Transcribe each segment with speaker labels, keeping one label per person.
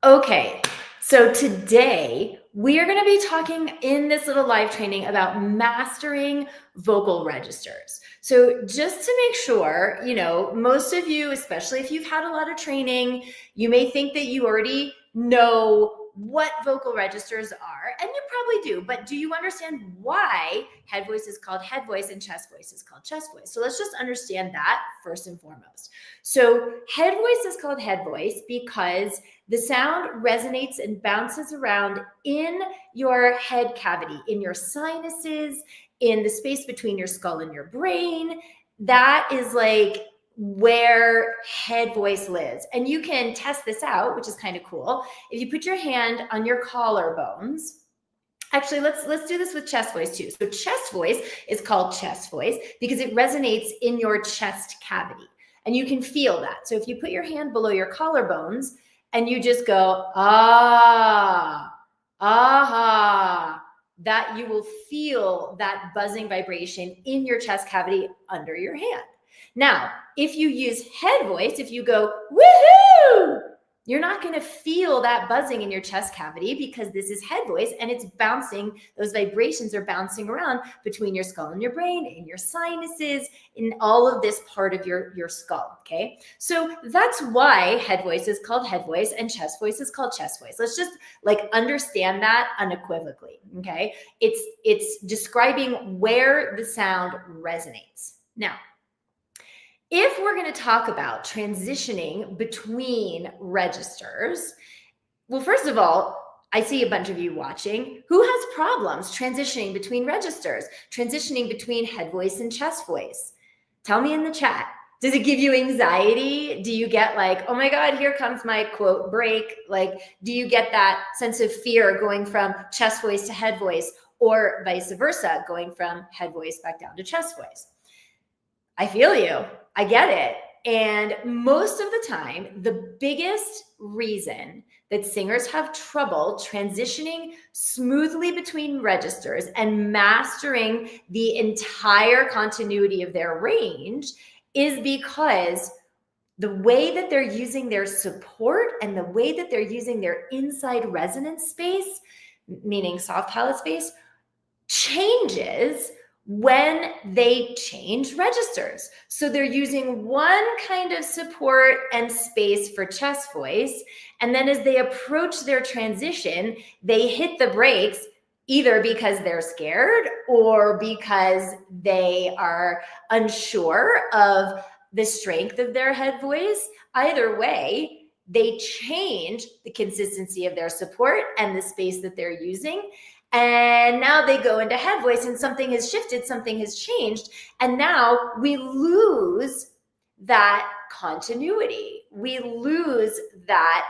Speaker 1: Okay, so today we are going to be talking in this little live training about mastering vocal registers. So just to make sure, most of you, especially if you've had a lot of training, you may think that you already know what vocal registers are, and you probably do, but do you understand why head voice is called head voice and chest voice is called chest voice? So let's just understand that first and foremost. So head voice is called head voice because the sound resonates and bounces around in your head cavity, in your sinuses, in the space between your skull and your brain. That is like where head voice lives. And you can test this out, which is kind of cool. If you put your hand on your collarbones, actually, let's do this with chest voice too. So chest voice is called chest voice because it resonates in your chest cavity. And you can feel that. So if you put your hand below your collarbones and you just go, ah, aha, that you will feel that buzzing vibration in your chest cavity under your hand. Now, if you use head voice, if you go, woohoo, you're not going to feel that buzzing in your chest cavity because this is head voice and it's bouncing. Those vibrations are bouncing around between your skull and your brain, in your sinuses, in all of this part of your skull. Okay. So that's why head voice is called head voice and chest voice is called chest voice. Let's just understand that unequivocally. Okay. It's describing where the sound resonates. Now, if we're going to talk about transitioning between registers, well, first of all, I see a bunch of you watching who has problems transitioning between registers, transitioning between head voice and chest voice. Tell me in the chat. Does it give you anxiety? Do you get like, oh my God, here comes my quote break? Do you get that sense of fear going from chest voice to head voice or vice versa, going from head voice back down to chest voice? I feel you. I get it. And most of the time, the biggest reason that singers have trouble transitioning smoothly between registers and mastering the entire continuity of their range is because the way that they're using their support and the way that they're using their inside resonance space, meaning soft palate space, changes when they change registers. So they're using one kind of support and space for chest voice. And then as they approach their transition, they hit the brakes either because they're scared or because they are unsure of the strength of their head voice. Either way, they change the consistency of their support and the space that they're using. And now they go into head voice and something has shifted, something has changed. And now we lose that continuity. We lose that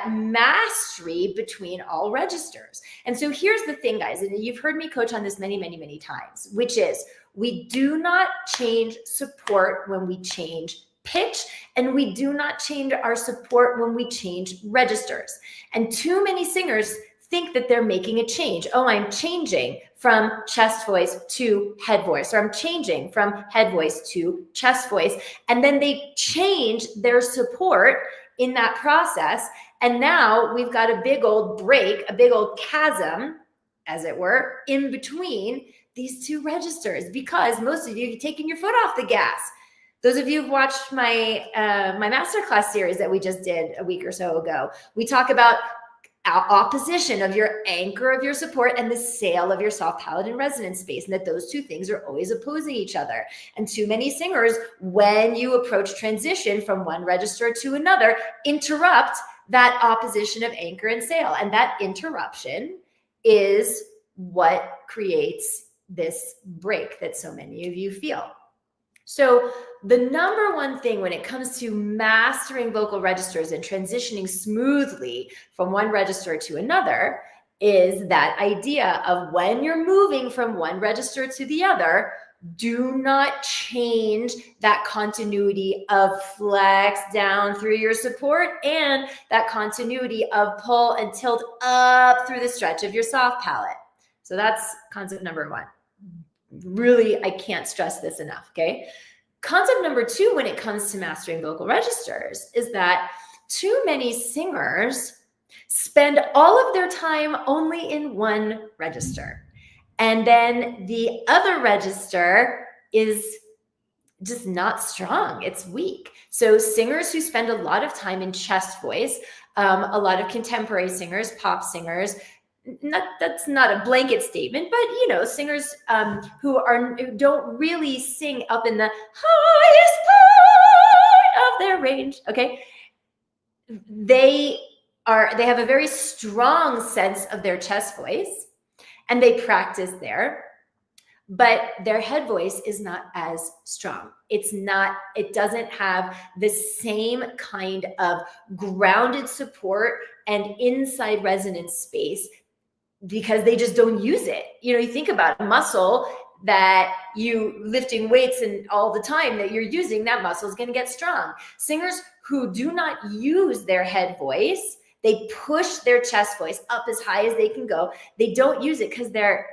Speaker 1: mastery between all registers. And so here's the thing, guys, and you've heard me coach on this many, many, many times, which is we do not change support when we change pitch, and we do not change our support when we change registers. And too many singers think that they're making a change. Oh, I'm changing from chest voice to head voice, or I'm changing from head voice to chest voice. And then they change their support in that process. And now we've got a big old break, a big old chasm, as it were, in between these two registers, because most of you have taken your foot off the gas. Those of you who've watched my masterclass series that we just did a week or so ago, we talk about opposition of your anchor of your support and the sail of your soft palate and resonance space, and that those two things are always opposing each other. And too many singers, when you approach transition from one register to another, interrupt that opposition of anchor and sail. And that interruption is what creates this break that so many of you feel. So the number one thing when it comes to mastering vocal registers and transitioning smoothly from one register to another is that idea of when you're moving from one register to the other, do not change that continuity of flex down through your support and that continuity of pull and tilt up through the stretch of your soft palate. So that's concept number one. Really, I can't stress this enough, okay? Concept number two when it comes to mastering vocal registers is that too many singers spend all of their time only in one register. And then the other register is just not strong. It's weak. So singers who spend a lot of time in chest voice, a lot of contemporary singers, pop singers, that's not a blanket statement, but singers who don't really sing up in the highest part of their range. Okay, they have a very strong sense of their chest voice, and they practice there, but their head voice is not as strong. It doesn't have the same kind of grounded support and inside resonance space because they just don't use it. You think about a muscle that you lifting weights and all the time that you're using, that muscle is going to get strong. Singers who do not use their head voice, they push their chest voice up as high as they can go. They don't use it because they're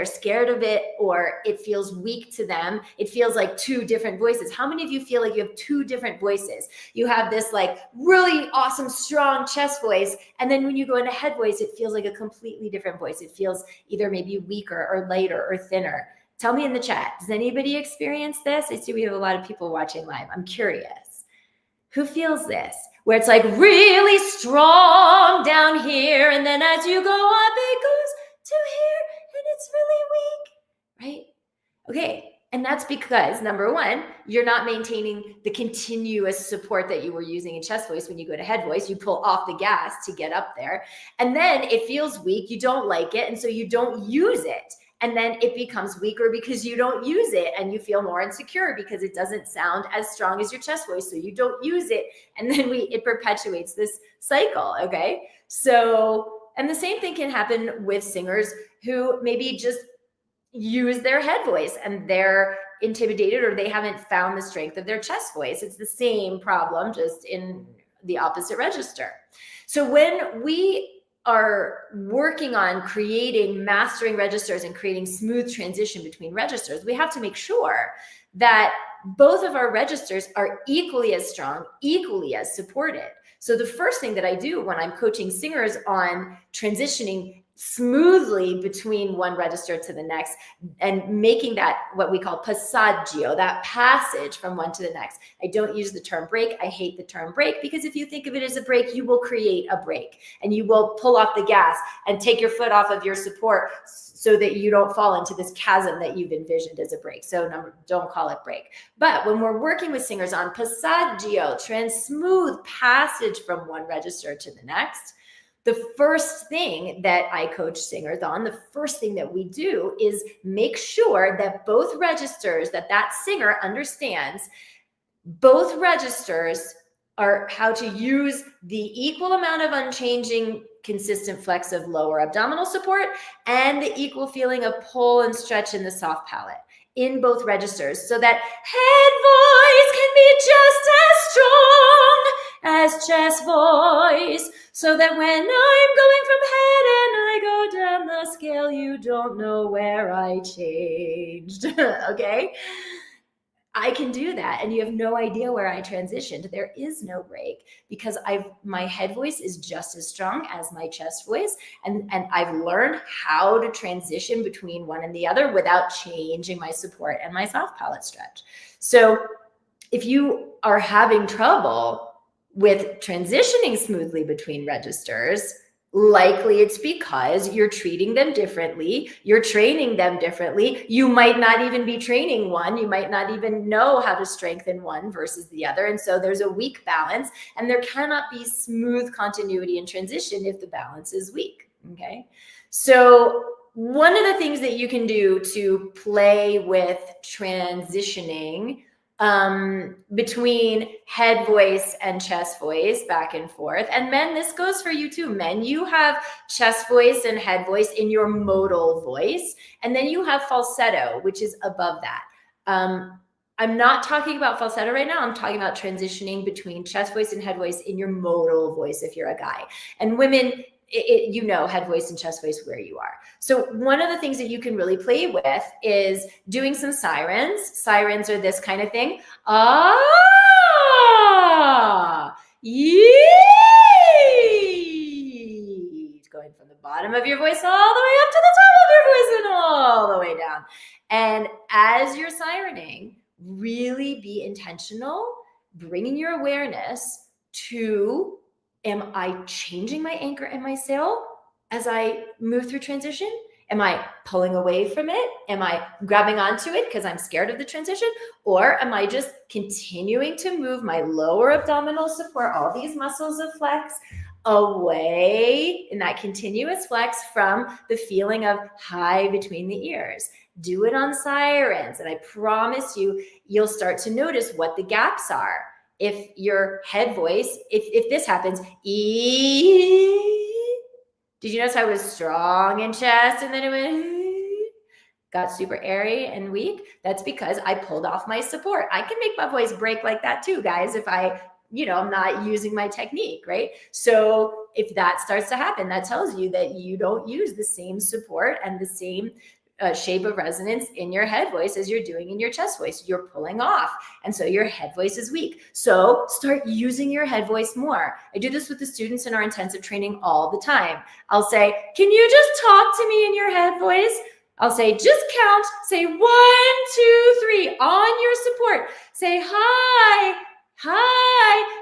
Speaker 1: scared of it, or it feels weak to them. It feels like two different voices. How many of you feel like you have two different voices? You have this like really awesome, strong chest voice. And then when you go into head voice, it feels like a completely different voice. It feels either maybe weaker or lighter or thinner. Tell me in the chat, does anybody experience this? I see we have a lot of people watching live. I'm curious. Who feels this? Where it's like really strong down here, and then as you go up, it goes to here, and it's really weak, right? Okay, and that's because, number one, you're not maintaining the continuous support that you were using in chest voice. When you go to head voice, you pull off the gas to get up there, and then it feels weak, you don't like it, and so you don't use it. And then it becomes weaker because you don't use it, and you feel more insecure because it doesn't sound as strong as your chest voice, so you don't use it. And then it perpetuates this cycle, okay? So, and the same thing can happen with singers who maybe just use their head voice and they're intimidated, or they haven't found the strength of their chest voice. It's the same problem, just in the opposite register. So when we are working on mastering registers and creating smooth transition between registers, we have to make sure that both of our registers are equally as strong, equally as supported. So the first thing that I do when I'm coaching singers on transitioning smoothly between one register to the next and making that what we call passaggio, that passage from one to the next. I don't use the term break. I hate the term break, because if you think of it as a break, you will create a break and you will pull off the gas and take your foot off of your support so that you don't fall into this chasm that you've envisioned as a break. So don't call it break. But when we're working with singers on passaggio, smooth passage from one register to the next, the first thing that I coach singers on, the first thing that we do is make sure that both registers, that singer understands, both registers are how to use the equal amount of unchanging, consistent flex of lower abdominal support and the equal feeling of pull and stretch in the soft palate in both registers, so that head voice can be just as strong as chest voice, so that when I'm going from head and I go down the scale, you don't know where I changed. Okay? I can do that, and you have no idea where I transitioned. There is no break, because my head voice is just as strong as my chest voice, and I've learned how to transition between one and the other without changing my support and my soft palate stretch. So if you are having trouble with transitioning smoothly between registers, likely it's because you're treating them differently. You're training them differently. You might not even be training one. You might not even know how to strengthen one versus the other. And so there's a weak balance, and there cannot be smooth continuity and transition if the balance is weak. Okay. So one of the things that you can do to play with transitioning between head voice and chest voice back and forth. And men, this goes for you too. Men, you have chest voice and head voice in your modal voice. And then you have falsetto, which is above that. I'm not talking about falsetto right now. I'm talking about transitioning between chest voice and head voice in your modal voice if you're a guy. And women, head voice and chest voice where you are. So one of the things that you can really play with is doing some sirens. Sirens are this kind of thing. Ah, Yeet. Going from the bottom of your voice all the way up to the top of your voice and all the way down. And as you're sirening, really be intentional, bringing your awareness to, am I changing my anchor and my sail as I move through transition? Am I pulling away from it? Am I grabbing onto it because I'm scared of the transition? Or am I just continuing to move my lower abdominal support, all these muscles of flex, away in that continuous flex from the feeling of high between the ears? Do it on sirens. And I promise you, you'll start to notice what the gaps are. If your head voice, if this happens, did you notice I was strong in chest and then it went, got super airy and weak? That's because I pulled off my support. I can make my voice break like that too, guys, if I'm not using my technique, right? So if that starts to happen, that tells you that you don't use the same support and the same shape of resonance in your head voice as you're doing in your chest voice. You're pulling off. And so your head voice is weak. So start using your head voice more. I do this with the students in our intensive training all the time. I'll say, can you just talk to me in your head voice? I'll say, just count, say 1, 2, 3 on your support. Say, hi,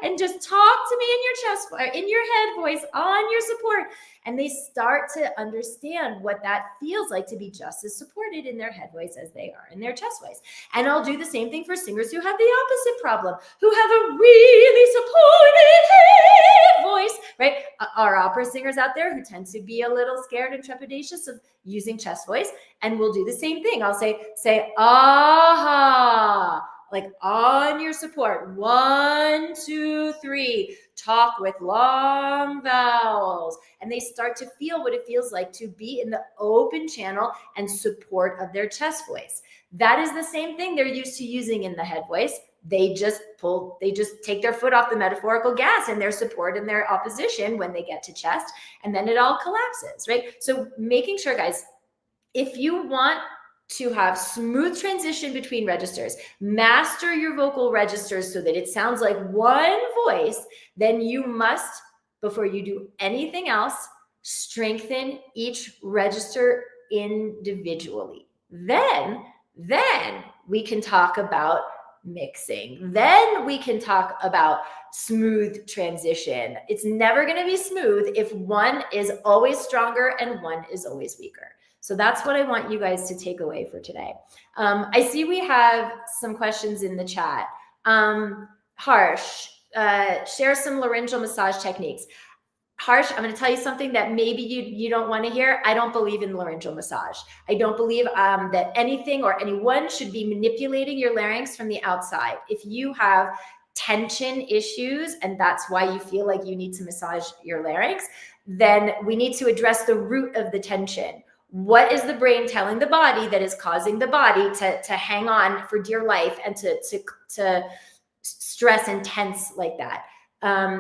Speaker 1: and just talk to me in your chest, in your head voice, on your support. And they start to understand what that feels like to be just as supported in their head voice as they are in their chest voice. And I'll do the same thing for singers who have the opposite problem, who have a really supported head voice, right? Our opera singers out there who tend to be a little scared and trepidatious of using chest voice. And we'll do the same thing. I'll say, aha, like on your support. 1, 2, 3. Talk with long vowels. And they start to feel what it feels like to be in the open channel and support of their chest voice. That is the same thing they're used to using in the head voice. They just take their foot off the metaphorical gas in their support and their opposition when they get to chest, and then it all collapses, right? So making sure, guys, if you want to have smooth transition between registers, master your vocal registers so that it sounds like one voice, then you must, before you do anything else, strengthen each register individually. Then we can talk about mixing. Then we can talk about smooth transition. It's never going to be smooth if one is always stronger and one is always weaker. So that's what I want you guys to take away for today. I see we have some questions in the chat. Harsh, share some laryngeal massage techniques. Harsh, I'm going to tell you something that maybe you don't want to hear. I don't believe in laryngeal massage. I don't believe that anything or anyone should be manipulating your larynx from the outside. If you have tension issues and that's why you feel like you need to massage your larynx, then we need to address the root of the tension. What is the brain telling the body that is causing the body to hang on for dear life and to stress and tense like that?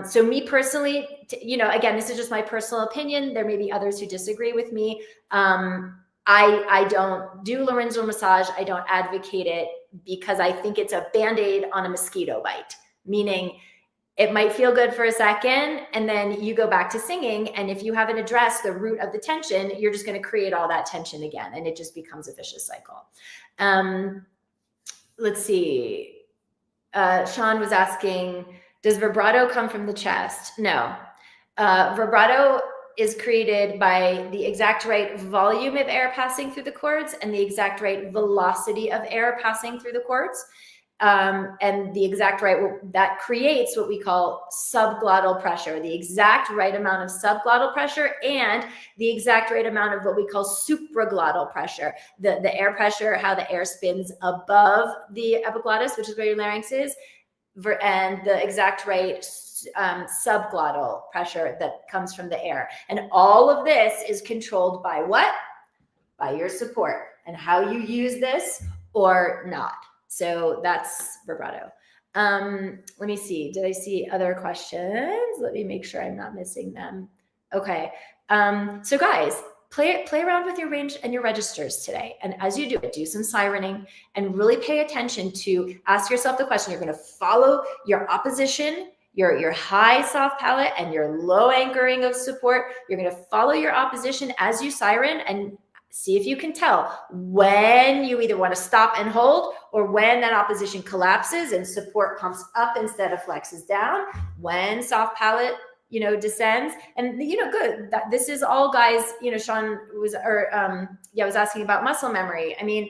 Speaker 1: So me personally, again, this is just my personal opinion. There may be others who disagree with me. I don't do laryngeal massage. I don't advocate it because I think it's a Band-Aid on a mosquito bite, meaning it might feel good for a second and then you go back to singing. And if you haven't addressed the root of the tension, you're just going to create all that tension again. And it just becomes a vicious cycle. Let's see. Sean was asking, does vibrato come from the chest? No. Vibrato is created by the exact right volume of air passing through the cords and the exact right velocity of air passing through the cords. And the exact right, that creates what we call subglottal pressure, the exact right amount of subglottal pressure and the exact right amount of what we call supraglottal pressure, the air pressure, how the air spins above the epiglottis, which is where your larynx is, and the exact right subglottal pressure that comes from the air. And all of this is controlled by what? By your support and how you use this or not. So that's vibrato. Let me see. Did I see other questions? Let me make sure I'm not missing them. Okay. So guys, play around with your range and your registers today. And as you do it, do some sirening and really pay attention to ask yourself the question. You're going to follow your opposition your high soft palate and your low anchoring of support. You're going to follow your opposition as you siren and see if you can tell when you either want to stop and hold, or when that opposition collapses and support pumps up instead of flexes down, when soft palate, descends. And, good. This is all, guys, Sean was asking about muscle memory. I mean,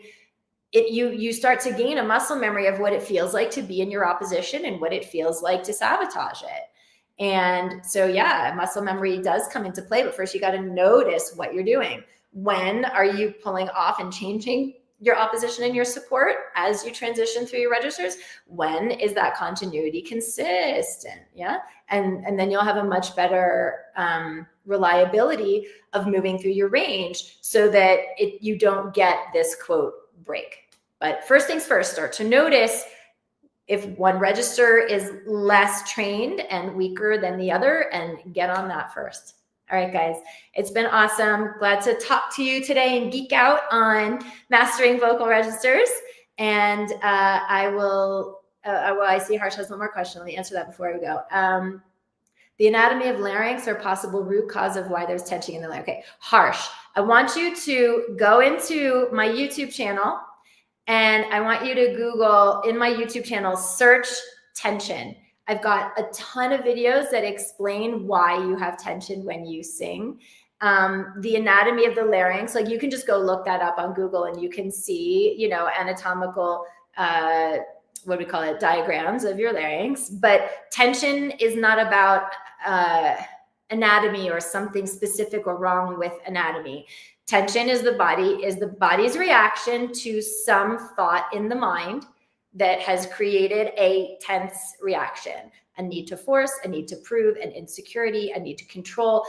Speaker 1: you start to gain a muscle memory of what it feels like to be in your opposition and what it feels like to sabotage it. And so, muscle memory does come into play, but first you got to notice what you're doing. When are you pulling off and changing your opposition and your support as you transition through your registers? When is that continuity consistent? Yeah. And then you'll have a much better reliability of moving through your range, so that you don't get this quote break. But first things first, start to notice if one register is less trained and weaker than the other, and get on that first. All right, guys, it's been awesome. Glad to talk to you today and geek out on mastering vocal registers. And I see Harsh has one more question. Let me answer that before we go. The anatomy of larynx or possible root cause of why there's tension in the larynx. Okay, Harsh, I want you to go into my YouTube channel, and I want you to Google in my YouTube channel, search tension. I've got a ton of videos that explain why you have tension when you sing. The anatomy of the larynx, like you can just go look that up on Google and you can see, anatomical, diagrams of your larynx. But tension is not about anatomy or something specific or wrong with anatomy. Tension is the body's reaction to some thought in the mind that has created a tense reaction, a need to force, a need to prove, an insecurity, a need to control.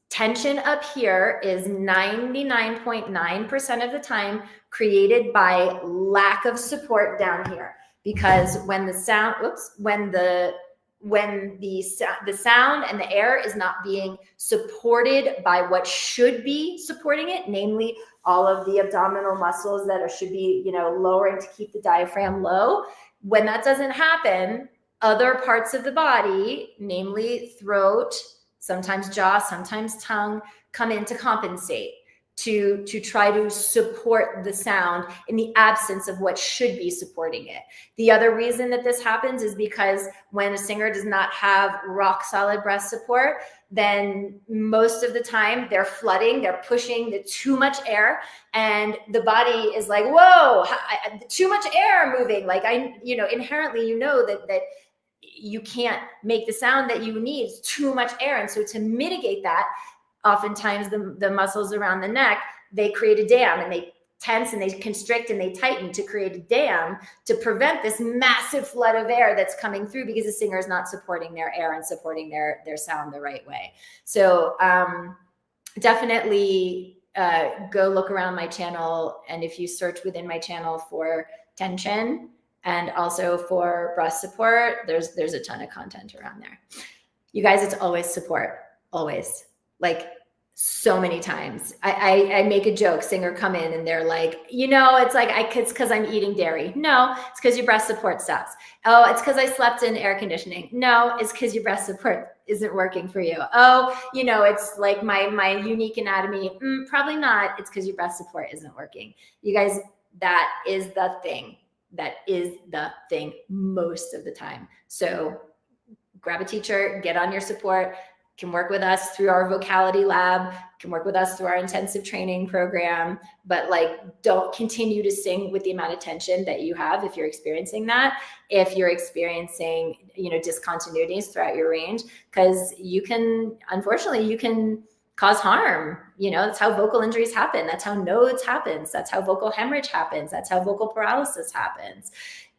Speaker 1: Tension up here is 99.9% of the time created by lack of support down here. Because when the sound and the air is not being supported by what should be supporting it, namely all of the abdominal muscles that should be, lowering to keep the diaphragm low. When that doesn't happen, other parts of the body, namely throat, sometimes jaw, sometimes tongue, come in to compensate, to try to support the sound in the absence of what should be supporting it. The other reason that this happens is because when a singer does not have rock solid breath support, then most of the time they're flooding, they're pushing the too much air, and the body is like, whoa, too much air moving. Like inherently, that you can't make the sound that you need. It's too much air. And so to mitigate that, oftentimes the muscles around the neck, they create a dam, and they tense and they constrict and they tighten to create a dam to prevent this massive flood of air that's coming through, because the singer is not supporting their air and supporting their sound the right way. So definitely go look around my channel. And if you search within my channel for tension and also for breath support, there's a ton of content around there. You guys, it's always support, always. Like so many times I make a joke, singer come in and they're like, it's because I'm eating dairy. No, it's because your breath support sucks. Oh, it's because I slept in air conditioning. No, it's because your breath support isn't working for you. Oh, it's like my unique anatomy. Probably not. It's because your breath support isn't working. You guys, that is the thing. That is the thing most of the time. So grab a teacher, get on your support. Can work with us through our vocality lab, can work with us through our intensive training program, but don't continue to sing with the amount of tension that you have if you're experiencing that. If you're experiencing, discontinuities throughout your range, because unfortunately, you can cause harm. That's how vocal injuries happen. That's how nodes happens. That's how vocal hemorrhage happens. That's how vocal paralysis happens.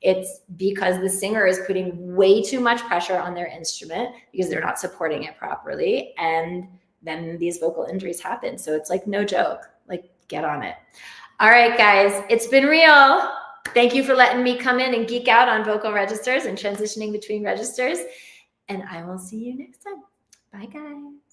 Speaker 1: It's because the singer is putting way too much pressure on their instrument because they're not supporting it properly. And then these vocal injuries happen. So it's no joke, get on it. All right, guys, it's been real. Thank you for letting me come in and geek out on vocal registers and transitioning between registers. And I will see you next time. Bye, guys.